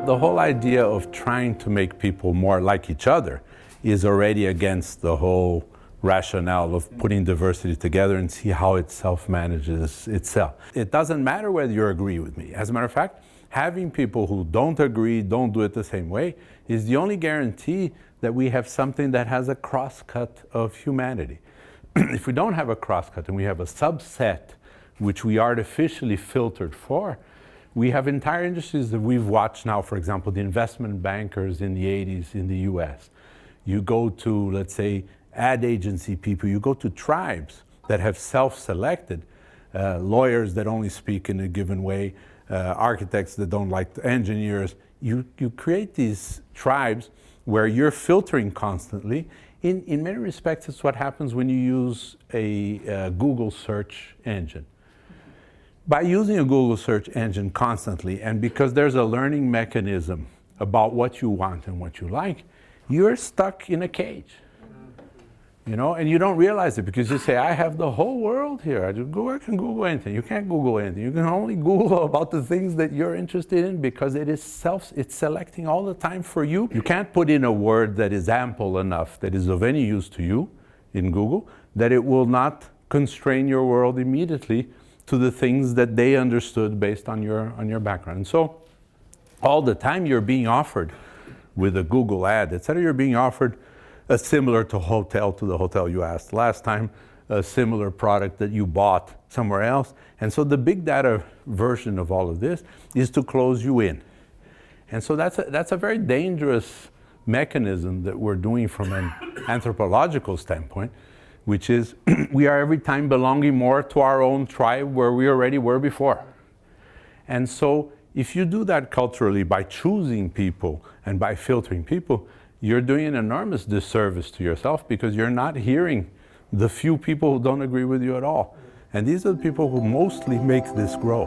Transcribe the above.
the whole idea of trying to make people more like each other is already against the whole rationale of putting diversity together and see how it self-manages itself. It doesn't matter whether you agree with me. As a matter of fact, having people who don't agree, don't do it the same way, is the only guarantee that we have something that has a crosscut of humanity. If we don't have a crosscut and we have a subset which we artificially filtered for, we have entire industries that we've watched now, for example, the investment bankers in the 80s in the US. You go to, let's say, ad agency people, you go to tribes that have self-selected, lawyers that only speak in a given way, architects that don't like engineers. You create these tribes where you're filtering constantly. In many respects, it's what happens when you use a Google search engine. By using a Google search engine constantly, and because there's a learning mechanism about what you want and what you like, you're stuck in a cage. You know, and you don't realize it because you say, I have the whole world here. I can Google anything. You can't Google anything. You can only Google about the things that you're interested in because it's selecting all the time for you. You can't put in a word that is ample enough, that is of any use to you in Google, that it will not constrain your world immediately to the things that they understood based on your background. And so all the time you're being offered with a Google ad, etc., you're being offered a similar to the hotel you asked last time, a similar product that you bought somewhere else. And so the big data version of all of this is to close you in. And so that's a very dangerous mechanism that we're doing from an anthropological standpoint, which is we are every time belonging more to our own tribe where we already were before. And so if you do that culturally by choosing people and by filtering people, you're doing an enormous disservice to yourself because you're not hearing the few people who don't agree with you at all. And these are the people who mostly make this grow.